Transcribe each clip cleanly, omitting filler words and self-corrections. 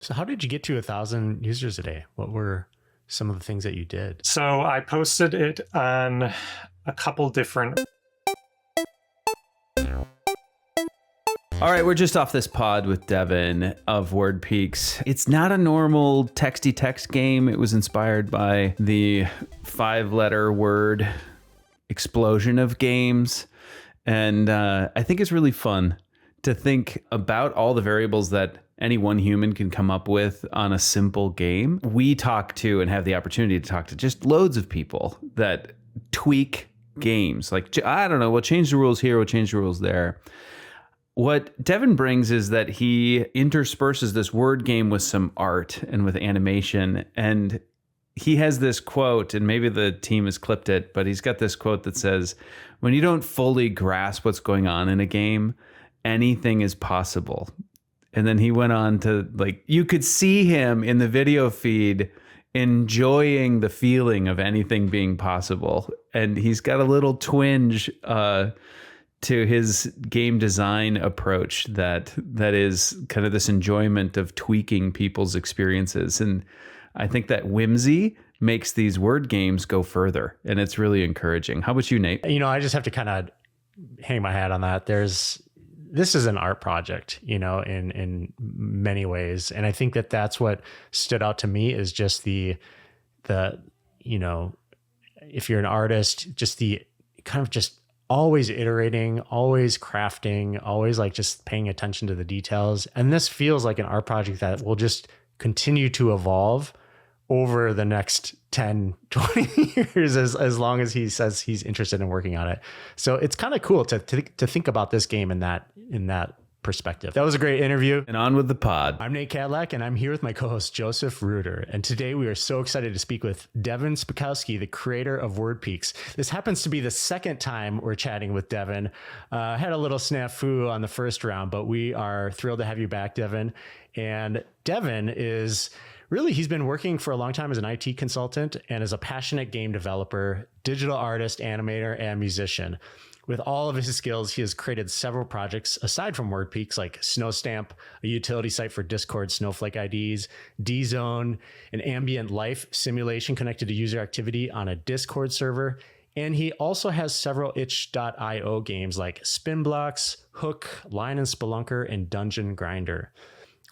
So how did you get to 1,000 users a day? What were some of the things that you did? So I posted it on a couple different. All right, we're just off this pod with Devin of Word Peaks. It's not a normal texty text game. It was inspired by the 5-letter word explosion of games. And I think it's really fun to think about all the variables that any one human can come up with on a simple game. We talk to and have the opportunity to talk to just loads of people that tweak games. Like, I don't know, we'll change the rules here, we'll change the rules there. What Devin brings is that he intersperses this word game with some art and with animation. And he has this quote, and maybe the team has clipped it, but he's got this quote that says, when you don't fully grasp what's going on in a game, anything is possible. And then he went on to, like, you could see him in the video feed enjoying the feeling of anything being possible. And he's got a little twinge to his game design approach that is kind of this enjoyment of tweaking people's experiences. And I think that whimsy makes these word games go further, and it's really encouraging. How about you, Nate? You know, I just have to kind of hang my hat on that. This is an art project, you know, in many ways. And I think that that's what stood out to me is just the, you know, if you're an artist, just the kind of just always iterating, always crafting, always like just paying attention to the details. And this feels like an art project that will just continue to evolve over the next 10, 20 years, as long as he says he's interested in working on it. So it's kind of cool to think about this game in that perspective. That was a great interview. And on with the pod. I'm Nate Cadillac, and I'm here with my co-host Joseph Reuter. And today we are so excited to speak with Devin Spikowski, the creator of Word Peaks. This happens to be the second time we're chatting with Devin. Had a little snafu on the first round, but we are thrilled to have you back, Devin. And Devin is really, he's been working for a long time as an IT consultant and as a passionate game developer, digital artist, animator, and musician. With all of his skills, he has created several projects aside from Word Peaks, like Snowstamp, a utility site for Discord Snowflake IDs, D-Zone, an ambient life simulation connected to user activity on a Discord server. And he also has several itch.io games like Spin Blocks, Hook, Line and Spelunker, and Dungeon Grinder.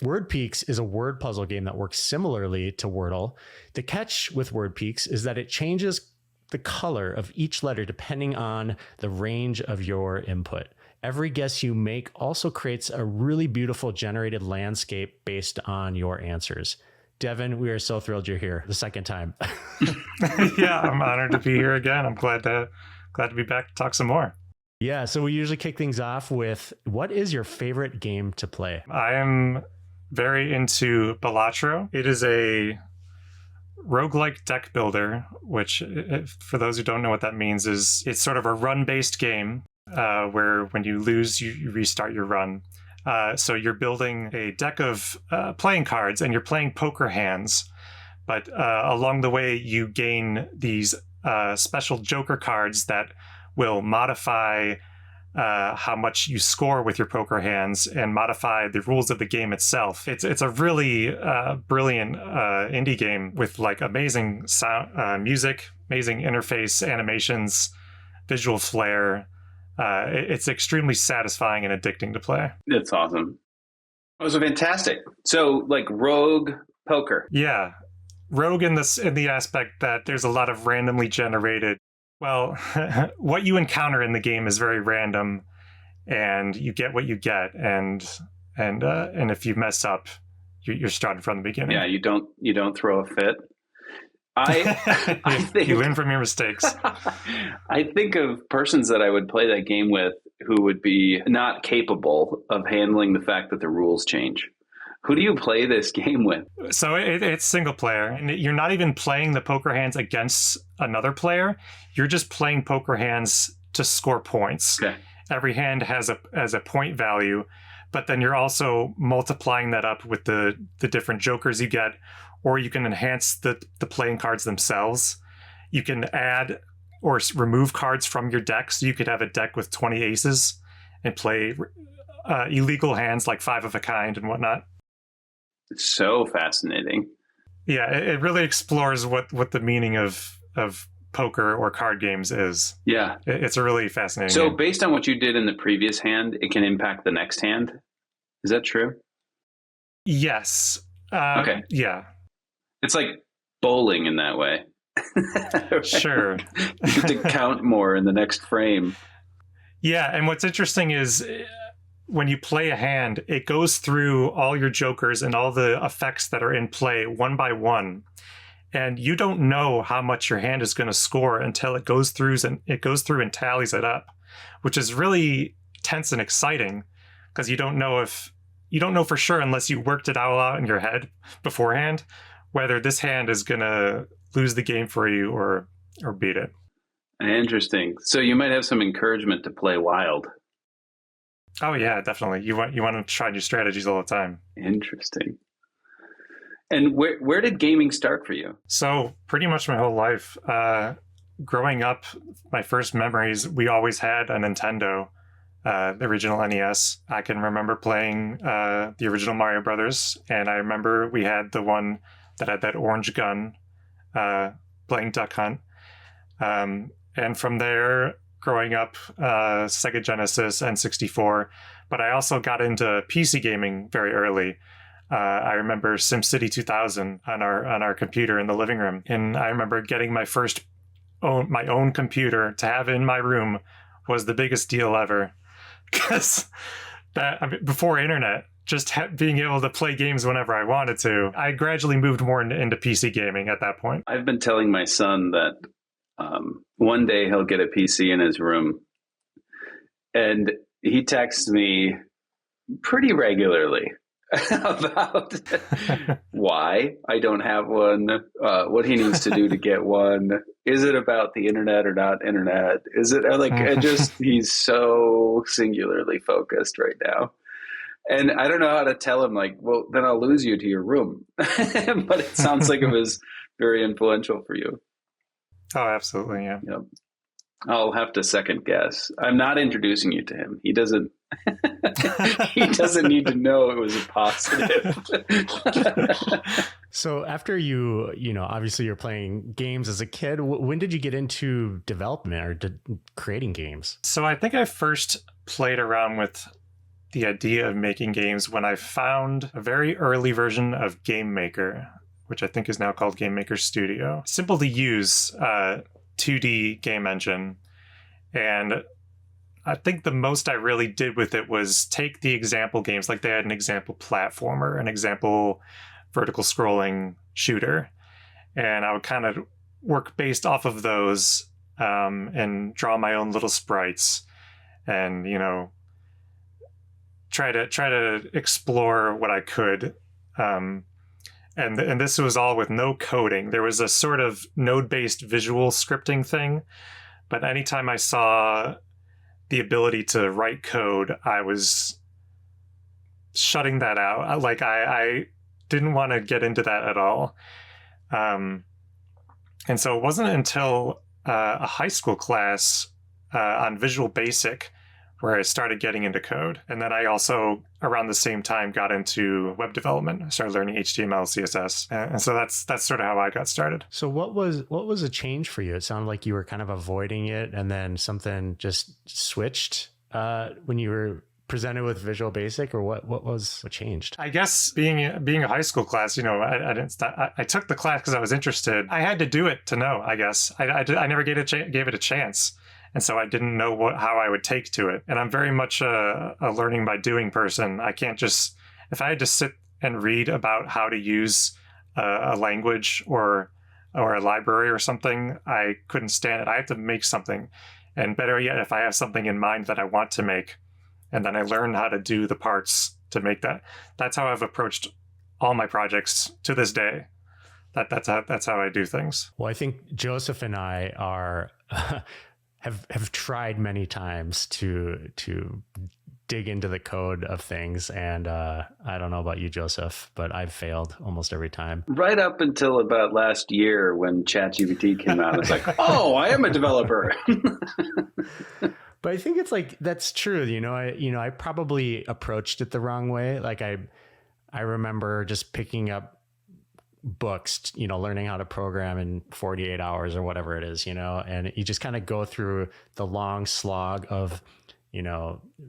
Word Peaks is a word puzzle game that works similarly to Wordle. The catch with Word Peaks is that it changes the color of each letter depending on the range of your input. Every guess you make also creates a really beautiful generated landscape based on your answers. Devin, we are so thrilled you're here the second time. Yeah, I'm honored to be here again. I'm glad to be back to talk some more. Yeah, so we usually kick things off with, what is your favorite game to play? I am very into Balatro. It is a roguelike deck builder, which, for those who don't know what that means, is it's sort of a run-based game where when you lose, you restart your run. So you're building a deck of playing cards, and you're playing poker hands. But along the way, you gain these special joker cards that will modify how much you score with your poker hands and modify the rules of the game itself. It's a really brilliant indie game with like amazing sound, music, amazing interface, animations, visual flair. It's extremely satisfying and addicting to play. That's awesome. It was fantastic. So like rogue poker. Yeah. Rogue in the aspect that there's a lot of randomly generated. Well, what you encounter in the game is very random, and you get what you get, and if you mess up, you're starting from the beginning. Yeah, you don't throw a fit. I think you learn from your mistakes. I think of persons that I would play that game with who would be not capable of handling the fact that the rules change. Who do you play this game with? So it's single player, and you're not even playing the poker hands against another player. You're just playing poker hands to score points. Okay. Every hand has a point value, but then you're also multiplying that up with the different jokers you get, or you can enhance the playing cards themselves. You can add or remove cards from your deck, so you could have a deck with 20 aces and play illegal hands like 5 of a kind and whatnot. So fascinating. Yeah, it really explores what the meaning of poker or card games is. Yeah. It's a really fascinating So game. based on what you did in the previous hand, it can impact the next hand. Is that true? Yes. Okay. Yeah. It's like bowling in that way. Sure. You get to count more in the next frame. Yeah, and what's interesting is when you play a hand, it goes through all your jokers and all the effects that are in play one by one. And you don't know how much your hand is going to score until it goes through and tallies it up, which is really tense and exciting because you don't know for sure unless you worked it all out in your head beforehand whether this hand is going to lose the game for you or beat it. Interesting. So you might have some encouragement to play wild. Oh yeah, definitely. You want to try new strategies all the time. Interesting. And where did gaming start for you? So pretty much my whole life. Growing up, my first memories, we always had a Nintendo, the original NES. I can remember playing the original Mario Brothers, and I remember we had the one that had that orange gun, playing Duck Hunt. And from there, growing up, Sega Genesis and 64. But I also got into PC gaming very early. I remember SimCity 2000 on our computer in the living room, and I remember getting my own computer to have in my room was the biggest deal ever, because before internet, just being able to play games whenever I wanted to. I gradually moved more into PC gaming at that point. I've been telling my son that one day he'll get a PC in his room, and he texts me pretty regularly about why I don't have one, what he needs to do to get one. Is it about the internet or not internet? Is it he's so singularly focused right now. And I don't know how to tell him, like, well, then I'll lose you to your room. But it sounds like it was very influential for you. Oh, absolutely. Yeah. Yep. I'll have to second guess. I'm not introducing you to him. He doesn't need to know it was a positive. So after you obviously you're playing games as a kid, when did you get into development or creating games? So I think I first played around with the idea of making games when I found a very early version of Game Maker, which I think is now called Game Maker Studio. Simple to use 2D game engine. And I think the most I really did with it was take the example games, like they had an example platformer, an example vertical scrolling shooter. And I would kind of work based off of those and draw my own little sprites and, try to explore what I could. And this was all with no coding. There was a sort of node-based visual scripting thing, but anytime I saw the ability to write code, I was shutting that out. I didn't want to get into that at all. And so it wasn't until a high school class on Visual Basic where I started getting into code. And then I also, around the same time, got into web development. I started learning HTML, CSS. And so that's sort of how I got started. So what was a change for you? It sounded like you were kind of avoiding it, and then something just switched when you were presented with Visual Basic, or what changed? I guess being a high school class, I took the class because I was interested. I had to do it to know, I guess. I never gave it a chance. And so I didn't know how I would take to it. And I'm very much a learning by doing person. I can't just, if I had to sit and read about how to use a language or a library or something, I couldn't stand it. I have to make something. And better yet, if I have something in mind that I want to make, and then I learn how to do the parts to make that. That's how I've approached all my projects to this day. That's how I do things. Well, I think Joseph and I are... have tried many times to dig into the code of things, and I don't know about you, Joseph, but I've failed almost every time. Right up until about last year when ChatGPT came out, it's like, oh, I am a developer. But I think it's like that's true. I probably approached it the wrong way. Like I remember just picking up books, learning how to program in 48 hours or whatever it is, and you just kind of go through the long slog of,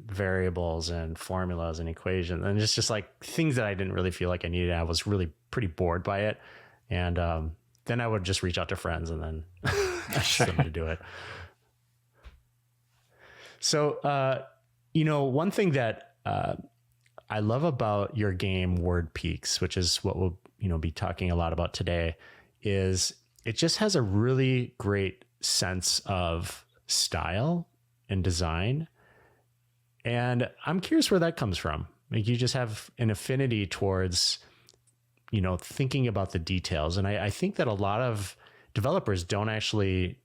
variables and formulas and equations. And it's just like things that I didn't really feel like I needed. I was really pretty bored by it. And then I would just reach out to friends and then ask them to do it. So, one thing that I love about your game Word Peaks, which is what we'll be talking a lot about today, is it just has a really great sense of style and design. And I'm curious where that comes from. Like, you just have an affinity towards, thinking about the details. And I think that a lot of developers don't actually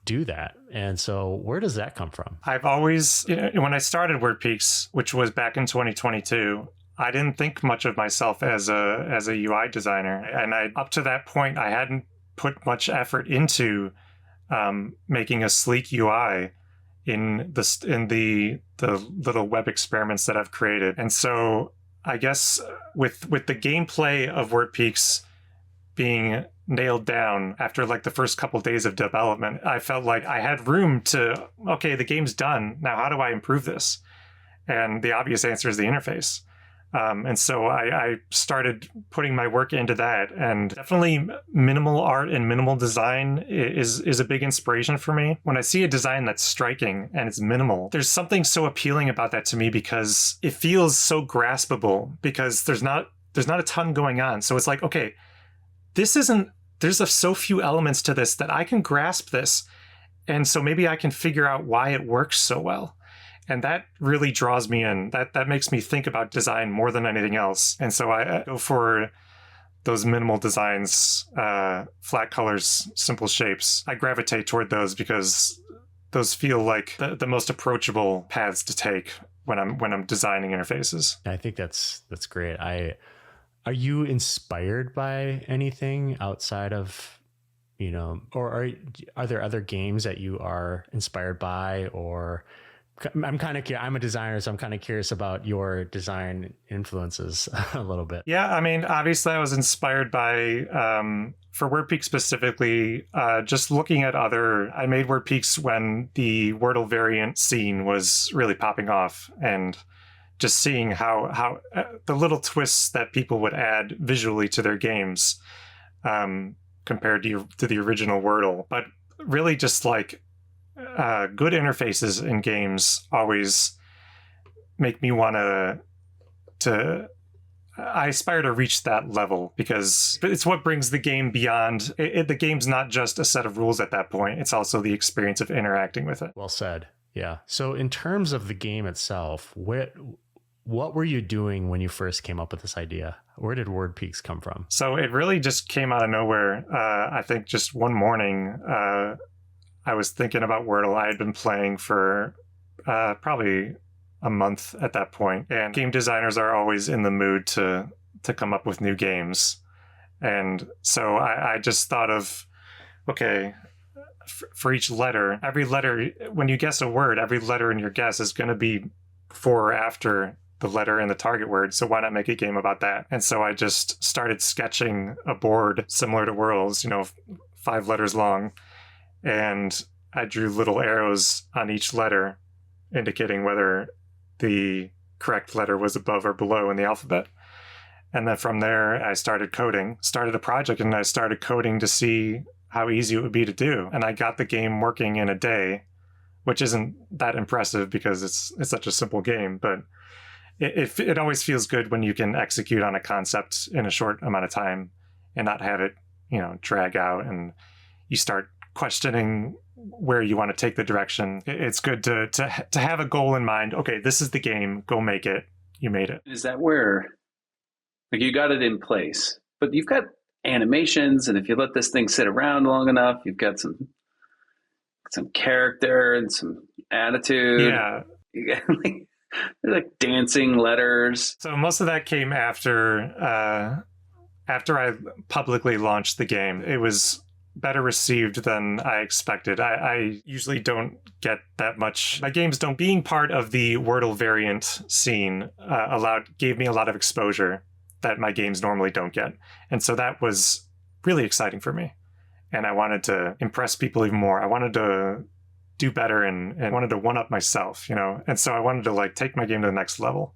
do that. And so where does that come from? I've always, when I started WordPeaks, which was back in 2022, I didn't think much of myself as a UI designer. And up to that point, I hadn't put much effort into making a sleek UI in the little web experiments that I've created. And so I guess with the gameplay of WordPeaks being nailed down after like the first couple days of development, I felt like I had room to, okay, the game's done. Now, how do I improve this? And the obvious answer is the interface. And so I started putting my work into that, and definitely minimal art and minimal design is a big inspiration for me. When I see a design that's striking and it's minimal, there's something so appealing about that to me because it feels so graspable because there's not a ton going on. So it's like, okay, there's so few elements to this that I can grasp this. And so maybe I can figure out why it works so well. And that really draws me in. That makes me think about design more than anything else. And so I go for those minimal designs, flat colors, simple shapes. I gravitate toward those because those feel like the most approachable paths to take when I'm designing interfaces. I think that's great. Are you inspired by anything outside of, or are there other games that you are inspired by? Or I'm kind of I'm a designer, so I'm kind of curious about your design influences a little bit. Yeah, I mean, obviously I was inspired by, for WordPeaks specifically, just looking at I made WordPeaks when the Wordle variant scene was really popping off, and just seeing how the little twists that people would add visually to their games compared to the original Wordle. But really just like good interfaces in games always make me want to I aspire to reach that level because it's what brings the game beyond. The game's not just a set of rules at that point. It's also the experience of interacting with it. Well said. Yeah. So in terms of the game itself, what were you doing when you first came up with this idea? Where did WordPeaks come from? So it really just came out of nowhere. I think just one morning, I was thinking about Wordle. I had been playing for probably a month at that point, and game designers are always in the mood to come up with new games. And so I just thought of, okay, for each letter, every letter, when you guess a word, every letter in your guess is going to be before or after the letter in the target word. So why not make a game about that? And so I just started sketching a board similar to Wordle's, 5 letters long. And I drew little arrows on each letter indicating whether the correct letter was above or below in the alphabet. And then from there, I started a project, and I started coding to see how easy it would be to do. And I got the game working in a day, which isn't that impressive because it's such a simple game, but it always feels good when you can execute on a concept in a short amount of time and not have it, drag out and you start questioning where you want to take the direction. It's good to have a goal in mind. Okay, this is the game. Go make it. You made it. Is that where, like, you got it in place, but you've got animations, and if you let this thing sit around long enough, you've got some character and some attitude. Yeah. There's like dancing letters. So most of that came after I publicly launched the game. It was better received than I expected. I usually don't get that much. My games don't. Being part of the Wordle variant scene gave me a lot of exposure. that my games normally don't get. And so that was really exciting for me. And I wanted to impress people even more. I wanted to do better and wanted to one up myself, And so I wanted to like take my game to the next level.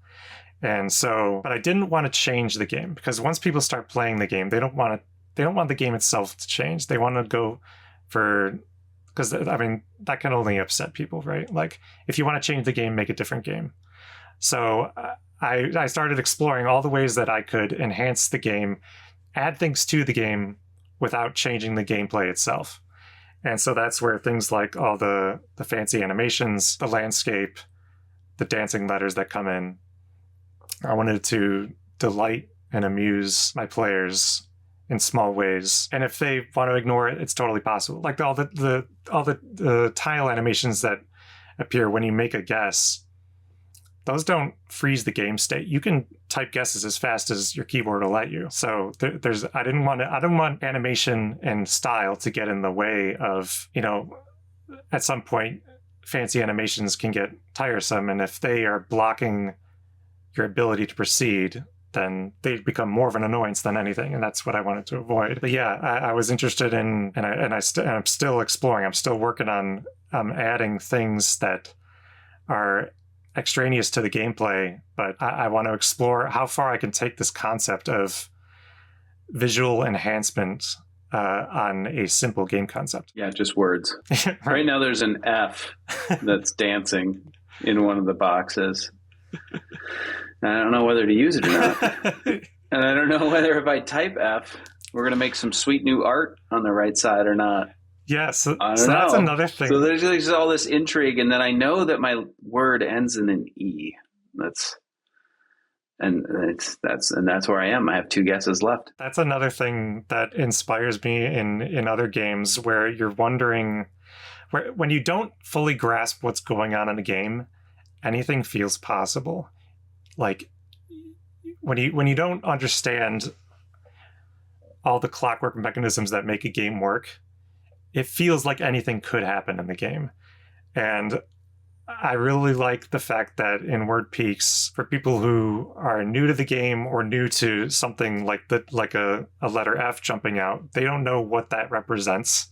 And so, but I didn't want to change the game, because once people start playing the game, they don't want the game itself to change. They want to go because I mean, that can only upset people, right? Like if you want to change the game, make a different game. So I started exploring all the ways that I could enhance the game, add things to the game without changing the gameplay itself. And so that's where things like all the fancy animations, the landscape, the dancing letters that come in, I wanted to delight and amuse my players in small ways. And if they want to ignore it, it's totally possible. Like all the tile animations that appear when you make a guess, those don't freeze the game state. You can type guesses as fast as your keyboard will let you. So I didn't want animation and style to get in the way of, at some point fancy animations can get tiresome, and if they are blocking your ability to proceed, then they become more of an annoyance than anything, and that's what I wanted to avoid. But yeah, I was interested in, and I'm still exploring. I'm still working on adding things that are extraneous to the gameplay, but I want to explore how far I can take this concept of visual enhancement on a simple game concept. Yeah, just words. Right now there's an F that's dancing in one of the boxes. And I don't know whether to use it or not. And I don't know whether if I type F, we're going to make some sweet new art on the right side or not. Yeah, so that's another thing. So there's all this intrigue, and then I know that my word ends in an E. That's where I am. I have 2 guesses left. That's another thing that inspires me in other games, where you're wondering, when you don't fully grasp what's going on in a game, anything feels possible. Like when you don't understand all the clockwork mechanisms that make a game work, it feels like anything could happen in the game. And I really like the fact that in Word Peaks, for people who are new to the game or new to something like a letter F jumping out, they don't know what that represents.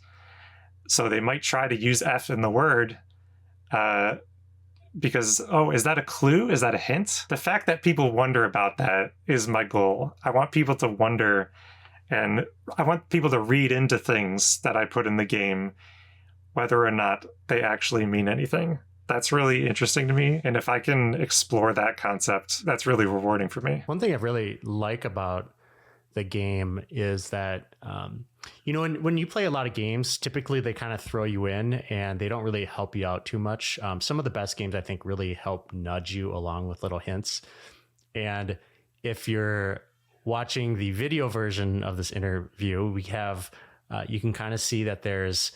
So they might try to use F in the word because, is that a clue? Is that a hint? The fact that people wonder about that is my goal. I want people to wonder, and I want people to read into things that I put in the game, whether or not they actually mean anything. That's really interesting to me. And if I can explore that concept, that's really rewarding for me. One thing I really like about the game is that, when you play a lot of games, typically they kind of throw you in and they don't really help you out too much. Some of the best games, I think, really help nudge you along with little hints. And if you're watching the video version of this interview, we have, you can kind of see that there's,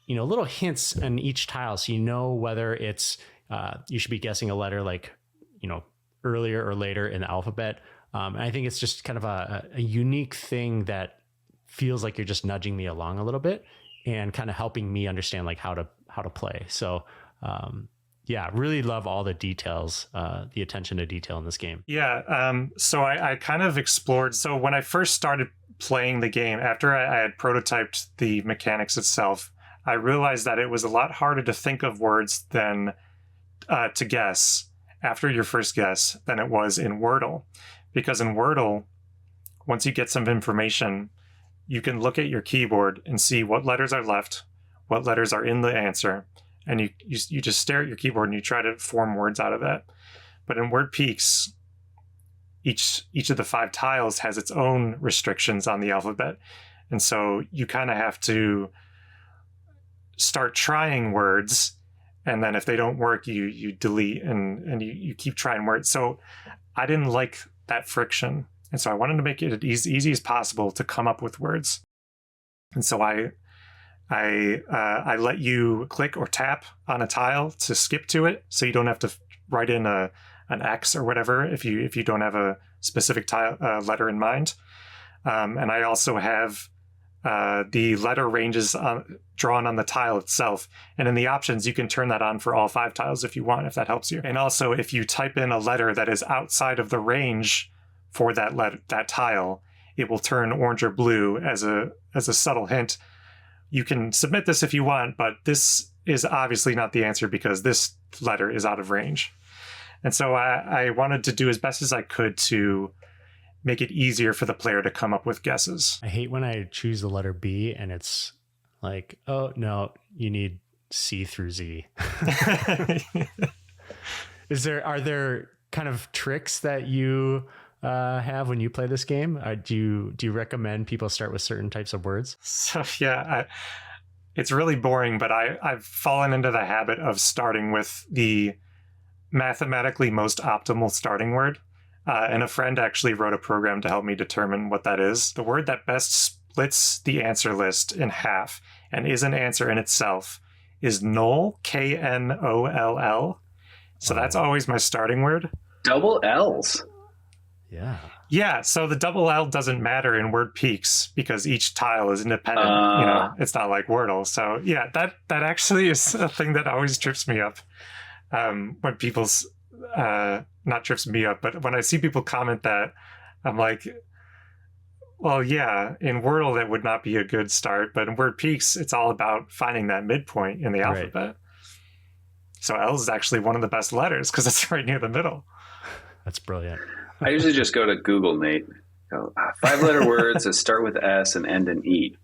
little hints in each tile. So you know whether it's, you should be guessing a letter like, earlier or later in the alphabet. And I think it's just kind of a unique thing that feels like you're just nudging me along a little bit and kind of helping me understand like how to play. So, really love all the details, the attention to detail in this game. Yeah. So I kind of explored. So when I first started playing the game, after I had prototyped the mechanics itself, I realized that it was a lot harder to think of words than to guess after your first guess than it was in Wordle. Because in Wordle, once you get some information, you can look at your keyboard and see what letters are left, what letters are in the answer, and you just stare at your keyboard and you try to form words out of that. But in Word Peaks, each of the 5 tiles has its own restrictions on the alphabet. And so you kind of have to start trying words, and then if they don't work, you delete and you keep trying words. So I didn't like that friction. And so I wanted to make it as easy as possible to come up with words. And so I let you click or tap on a tile to skip to it, so you don't have to write in an X or whatever if you don't have a specific letter in mind. And I also have the letter ranges drawn on the tile itself. And in the options, you can turn that on for all 5 tiles if you want, if that helps you. And also, if you type in a letter that is outside of the range for that tile, it will turn orange or blue as a subtle hint. You can submit this if you want, but this is obviously not the answer because this letter is out of range. And so I wanted to do as best as I could to make it easier for the player to come up with guesses. I hate when I choose the letter B and it's like, oh, no, you need C through Z. Are there kind of tricks that you have when you play this game? Do you recommend people start with certain types of words? So yeah, it's really boring, but I've fallen into the habit of starting with the mathematically most optimal starting word. And a friend actually wrote a program to help me determine what that is. The word that best splits the answer list in half and is an answer in itself is knoll, Knoll. So that's always my starting word. Double L's. Yeah. Yeah, so the double L doesn't matter in Word Peaks because each tile is independent. It's not like Wordle. So yeah, that actually is a thing that always trips me up. When people's not trips me up, but when I see people comment that, I'm like, well, yeah, in Wordle that would not be a good start, but in Word Peaks, it's all about finding that midpoint in the alphabet. Right. So L is actually one of the best letters because it's right near the middle. That's brilliant. I usually just go to Google, Nate. Go, 5-letter words that start with S and end in E.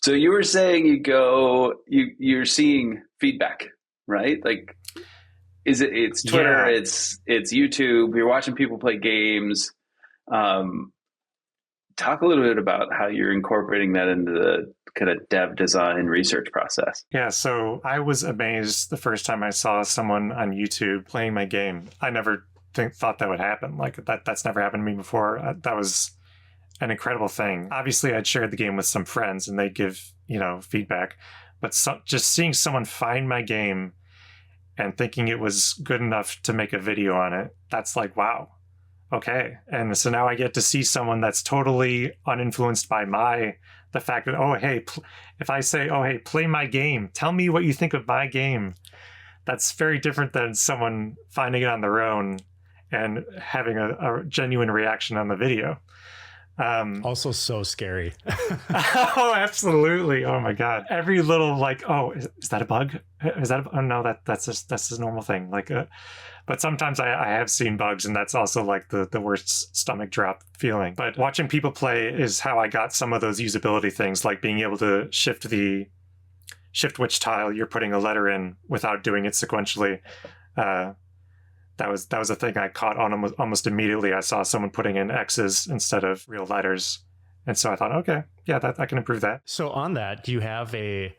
So you were saying you're seeing feedback, right? Like, it's Twitter, yeah. it's YouTube. You're watching people play games. Talk a little bit about how you're incorporating that into the kind of dev design research process. Yeah, so I was amazed the first time I saw someone on YouTube playing my game. I never thought that would happen. Like that's never happened to me before. That was an incredible thing. Obviously, I'd shared the game with some friends and they'd give, feedback. But just seeing someone find my game and thinking it was good enough to make a video on it, that's like, wow. Okay. And so now I get to see someone that's totally uninfluenced by the fact that, oh, hey, if I say, oh, hey, play my game, tell me what you think of my game. That's very different than someone finding it on their own and having a genuine reaction on the video. Also so scary. Oh, absolutely. Oh my God. Every little oh, is that a bug? Oh no, that's just a normal thing. But sometimes I have seen bugs and that's also the worst stomach drop feeling. But watching people play is how I got some of those usability things, like being able to shift which tile you're putting a letter in without doing it sequentially. That was a thing I caught on almost immediately. I saw someone putting in X's instead of real letters. And so I thought, okay, yeah, I can improve that. So on that, do you have a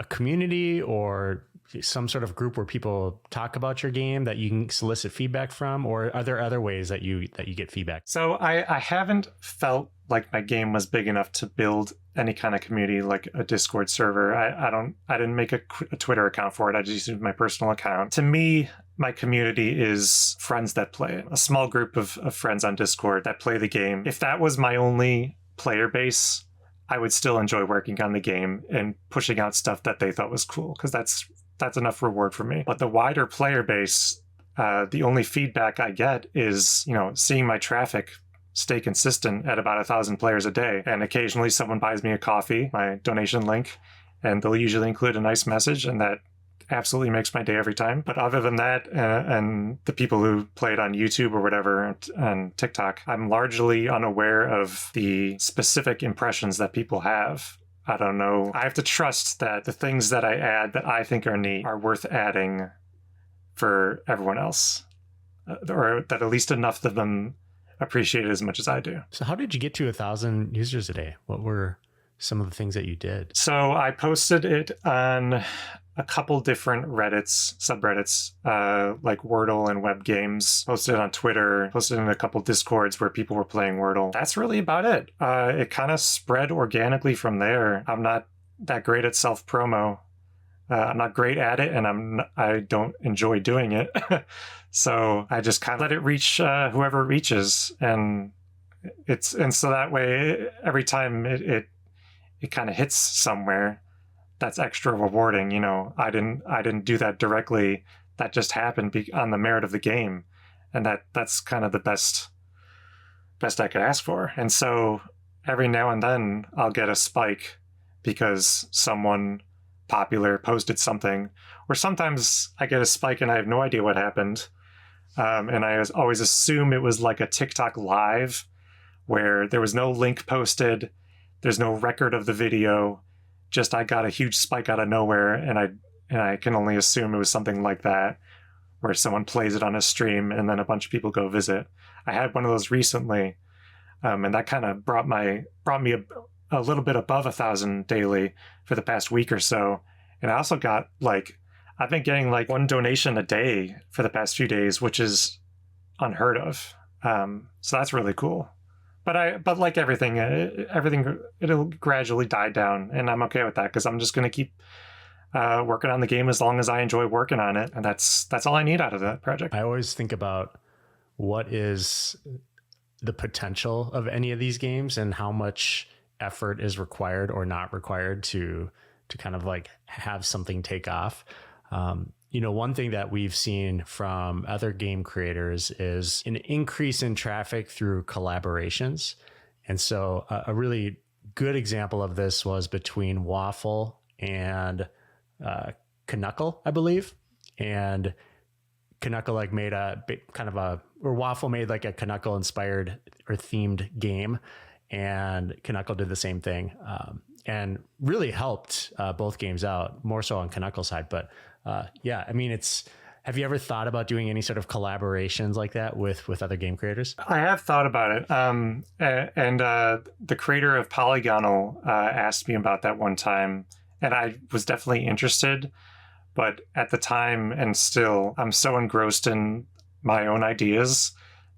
community or some sort of group where people talk about your game that you can solicit feedback from? Or are there other ways that you get feedback? So I haven't felt like my game was big enough to build any kind of community like a Discord server. I didn't make a Twitter account for it. I just used my personal account. To me, my community is friends that play it. A small group of friends on Discord that play the game. If that was my only player base, I would still enjoy working on the game and pushing out stuff that they thought was cool, because that's enough reward for me. But the wider player base, the only feedback I get is, seeing my traffic stay consistent at about 1,000 players a day. And occasionally someone buys me a coffee, my donation link, and they'll usually include a nice message, and that absolutely makes my day every time. But other than that, and the people who play it on YouTube or whatever, and TikTok, I'm largely unaware of the specific impressions that people have. I don't know. I have to trust that the things that I add that I think are neat are worth adding for everyone else, or that at least enough of them appreciate it as much as I do. So how did you get to 1,000 users a day? What were some of the things that you did? So I posted it on a couple different subreddits, like Wordle and web games, posted it on Twitter, posted in a couple Discords where people were playing Wordle. That's really about it. It kind of spread organically from there. I'm not that great at self-promo. I'm not great at it, and I don't enjoy doing it. So I just kind of let it reach whoever it reaches. And so that way, every time it kind of hits somewhere, that's extra rewarding. You know, I didn't do that directly. That just happened on the merit of the game, and that's kind of the best I could ask for. And so every now and then I'll get a spike because someone popular posted something, or sometimes I get a spike and I have no idea what happened. And I always assume it was like a TikTok live where there was no link posted, there's no record of the video, just I got a huge spike out of nowhere, and I can only assume it was something like that, where someone plays it on a stream and then a bunch of people go visit. I had one of those recently, and that kind of brought me a little bit above 1,000 daily for the past week or so. And I also got I've been getting like one donation a day for the past few days, which is unheard of. So that's really cool. But like everything, it'll gradually die down, and I'm okay with that because I'm just going to keep working on the game as long as I enjoy working on it, and that's all I need out of that project. I always think about what is the potential of any of these games and how much effort is required or not required to kind of like have something take off. One thing that we've seen from other game creators is an increase in traffic through collaborations. And so a really good example of this was between Waffle and Knuckle, I believe. And Knuckle made Waffle made like a Knuckle inspired or themed game, and Knuckle did the same thing. And really helped both games out, more so on Knuckle's side. But have you ever thought about doing any sort of collaborations like that with other game creators? I have thought about it. And the creator of Polygonal asked me about that one time, and I was definitely interested. But at the time, and still, I'm so engrossed in my own ideas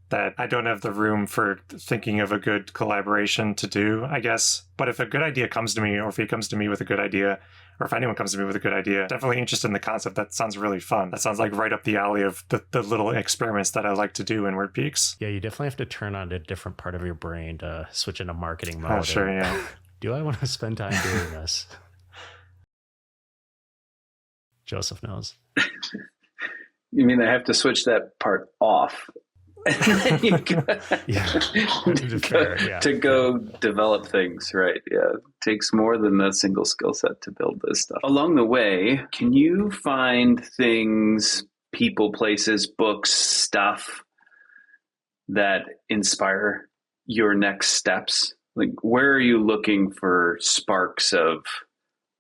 that I don't have the room for thinking of a good collaboration to do, I guess. But if a good idea comes to me, or if he comes to me with a good idea, or if anyone comes to me with a good idea, definitely interested in the concept. That sounds really fun. That sounds like right up the alley of the little experiments that I like to do in WordPeaks. Yeah, you definitely have to turn on a different part of your brain to switch into marketing mode. Oh, sure, yeah. Do I want to spend time doing this? Joseph knows. You mean I have to switch that part off? To go develop things, right? Yeah, it takes more than a single skill set to build this stuff. Along the way, can you find things, people, places, books, stuff that inspire your next steps? Like, where are you looking for sparks of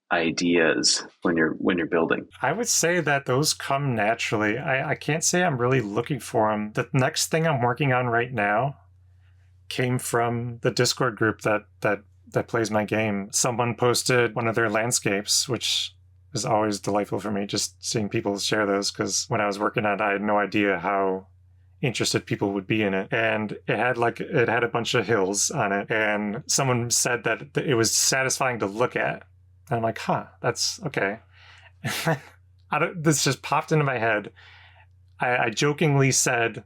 ideas when you're building? I would say that those come naturally. I can't say I'm really looking for them. The next thing I'm working on right now came from the Discord group that plays my game. Someone posted one of their landscapes, which is always delightful for me, just seeing people share those, because when I was working on it, I had no idea how interested people would be in it. And it had a bunch of hills on it, and someone said that it was satisfying to look at. And I'm like, that's okay. This just popped into my head. I jokingly said,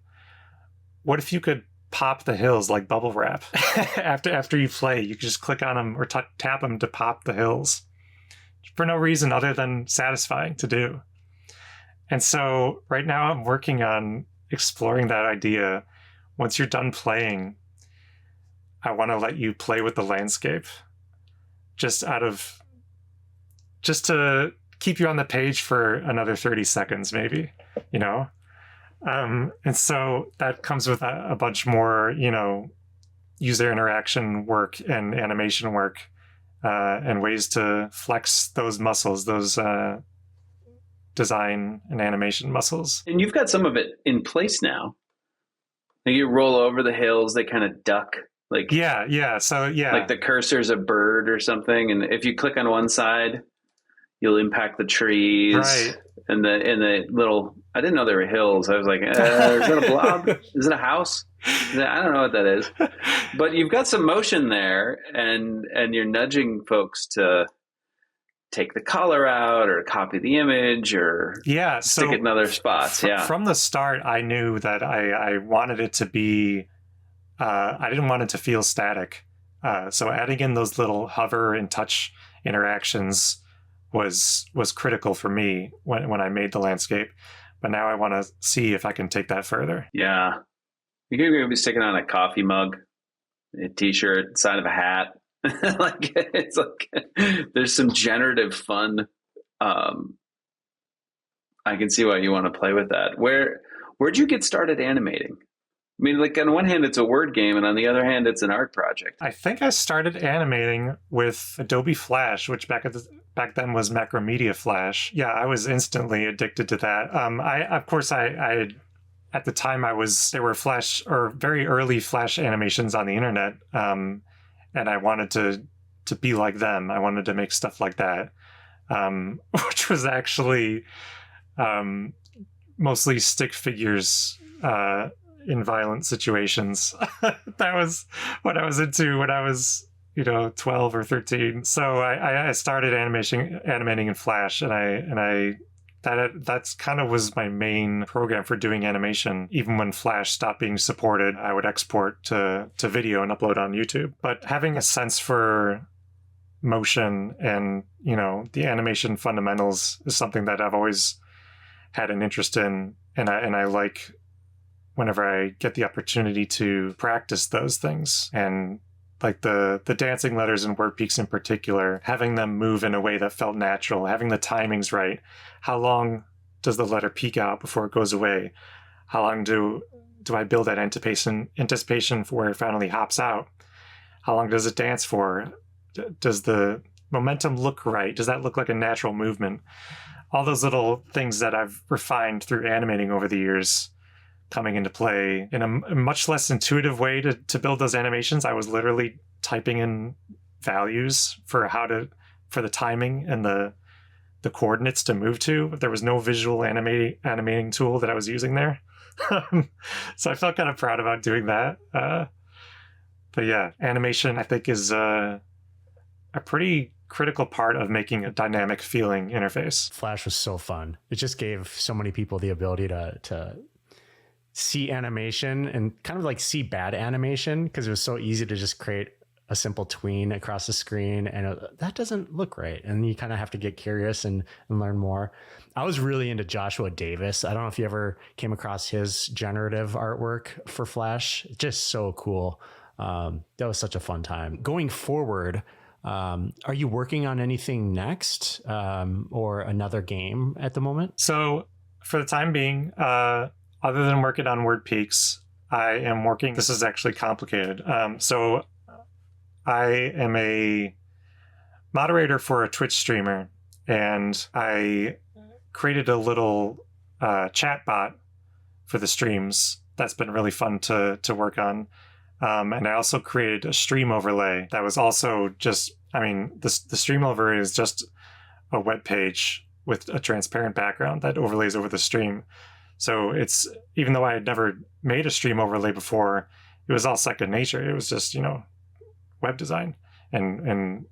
what if you could pop the hills like bubble wrap? after you play, you could just click on them or tap them to pop the hills for no reason other than satisfying to do. And so right now I'm working on exploring that idea. Once you're done playing, I want to let you play with the landscape just to keep you on the page for another 30 seconds, maybe, and so that comes with a bunch more, user interaction work and animation work, and ways to flex those muscles, those design and animation muscles. And you've got some of it in place now. Like you roll over the hills, they kind of duck. So like the cursor's a bird or something, and if you click on one side, you'll impact the trees. Right. And the little, I didn't know there were hills. I was like, is that a blob? Is it a house? I don't know what that is. But you've got some motion there, and you're nudging folks to take the color out or copy the image or stick it in other spots. From the start, I knew that I wanted it to be, I didn't want it to feel static. So adding in those little hover and touch interactions was critical for me when I made the landscape. But now I want to see if I can take that further. Yeah. You could maybe stick it on a coffee mug, a t-shirt, side of a hat. Like it's like there's some generative fun. I can see why you want to play with that. Where'd you get started animating? I mean, like on one hand, it's a word game, and on the other hand, it's an art project. I think I started animating with Adobe Flash, which back then was Macromedia Flash. Yeah, I was instantly addicted to that. I at the time there were Flash or very early Flash animations on the internet, and I wanted to be like them. I wanted to make stuff like that, which was actually mostly stick figures in violent situations. That was what I was into when I was 12 or 13. So I started animating in Flash, and that's kind of was my main program for doing animation. Even when Flash stopped being supported, I would export to video and upload on YouTube. But having a sense for motion and the animation fundamentals is something that I've always had an interest in, and I like whenever I get the opportunity to practice those things. And like the dancing letters and word peaks in particular, having them move in a way that felt natural, having the timings right. How long does the letter peek out before it goes away? How long do I build that anticipation for where it finally hops out? How long does it dance for? Does the momentum look right? Does that look like a natural movement? All those little things that I've refined through animating over the years coming into play in a much less intuitive way to build those animations. I was literally typing in values for the timing and the coordinates to move to. There was no visual animating tool that I was using there. So I felt kind of proud about doing that. But yeah, animation I think is a pretty critical part of making a dynamic feeling interface. Flash was so fun. It just gave so many people the ability to see animation and kind of like see bad animation, because it was so easy to just create a simple tween across the screen and that doesn't look right. And you kind of have to get curious and learn more. I was really into Joshua Davis. I don't know if you ever came across his generative artwork for Flash. Just so cool. That was such a fun time. Going forward, are you working on anything next or another game at the moment? So for the time being, other than working on Word Peaks, I am working. This is actually complicated. So I am a moderator for a Twitch streamer, and I created a little chat bot for the streams. That's been really fun to work on. And I also created a stream overlay that was also just, the stream overlay is just a web page with a transparent background that overlays over the stream. So it's, even though I had never made a stream overlay before, it was all second nature. It was just, web design and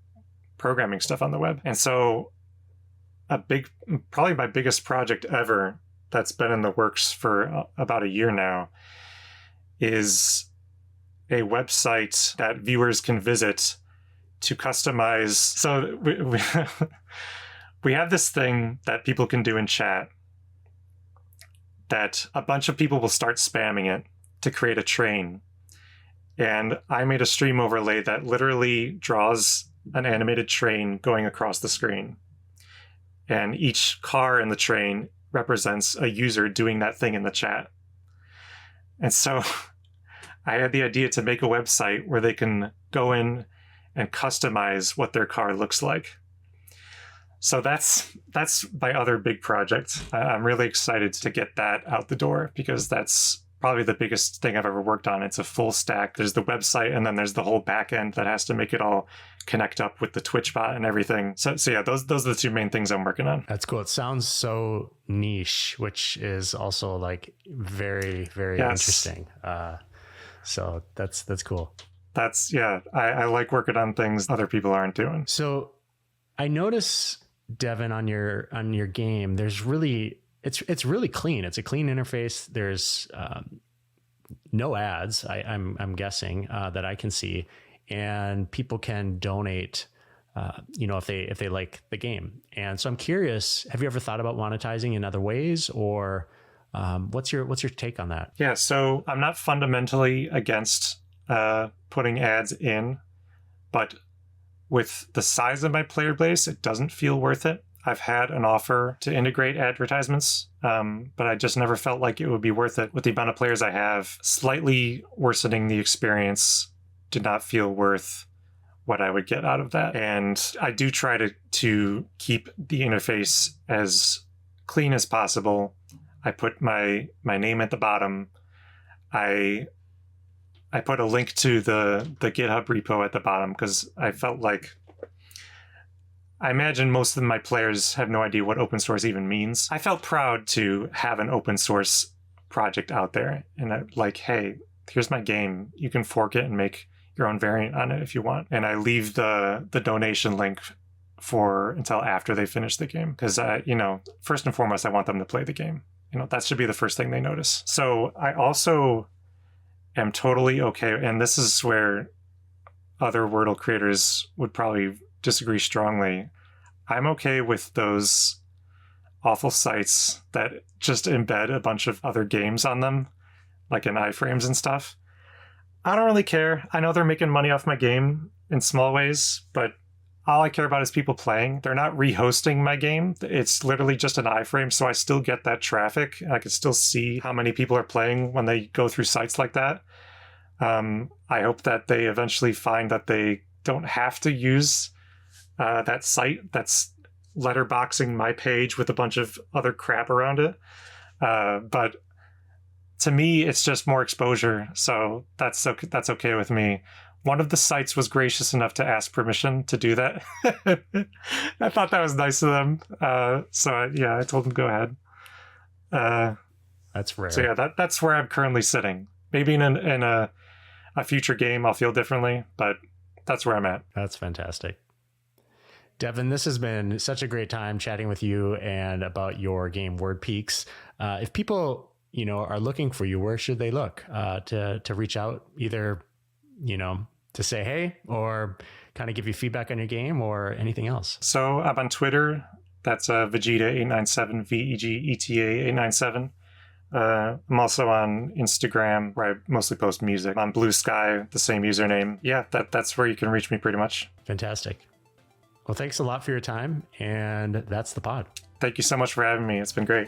programming stuff on the web. And so probably my biggest project ever that's been in the works for about a year now is a website that viewers can visit to customize. So we have this thing that people can do in chat that a bunch of people will start spamming it to create a train. And I made a stream overlay that literally draws an animated train going across the screen. And each car in the train represents a user doing that thing in the chat. And so I had the idea to make a website where they can go in and customize what their car looks like. So that's my other big project. I'm really excited to get that out the door, because that's probably the biggest thing I've ever worked on. It's a full stack. There's the website, and then there's the whole back end that has to make it all connect up with the Twitch bot and everything. So yeah, those are the two main things I'm working on. That's cool. It sounds so niche, which is also like very, very interesting. So that's cool. I like working on things other people aren't doing. So I notice, Devin, on your game, there's really, it's really clean. It's a clean interface. There's no ads, I'm guessing, that I can see, and people can donate if they like the game. And so I'm curious, have you ever thought about monetizing in other ways, or what's your take on that? Yeah, so I'm not fundamentally against putting ads in, but with the size of my player base, it doesn't feel worth it. I've had an offer to integrate advertisements, but I just never felt like it would be worth it. With the amount of players I have, slightly worsening the experience did not feel worth what I would get out of that. And I do try to keep the interface as clean as possible. I put my name at the bottom. I put a link to the GitHub repo at the bottom because I felt like, I imagine most of my players have no idea what open source even means. I felt proud to have an open source project out there, and hey, here's my game. You can fork it and make your own variant on it if you want. And I leave the donation link until after they finish the game, because first and foremost, I want them to play the game. That should be the first thing they notice. So I also am totally okay, and this is where other Wordle creators would probably disagree strongly. I'm okay with those awful sites that just embed a bunch of other games on them, like in iframes and stuff. I don't really care. I know they're making money off my game in small ways, but all I care about is people playing. They're not rehosting my game. It's literally just an iframe, so I still get that traffic. I can still see how many people are playing when they go through sites like that. I hope that they eventually find that they don't have to use that site that's letterboxing my page with a bunch of other crap around it. But to me, it's just more exposure, so that's okay with me. One of the sites was gracious enough to ask permission to do that. I thought that was nice of them. I told them go ahead. That's rare. So yeah, that's where I'm currently sitting. Maybe in a future game I'll feel differently, but that's where I'm at. That's fantastic. Devin, this has been such a great time chatting with you and about your game Word Peaks. If people, are looking for you, where should they look to reach out, either, to say hey, or kind of give you feedback on your game or anything else? So I'm on Twitter. That's Vegeta897, VEGETA897. I'm also on Instagram, where I mostly post music. On Blue Sky, the same username. Yeah, that's where you can reach me pretty much. Fantastic. Well, thanks a lot for your time, and that's the pod. Thank you so much for having me. It's been great.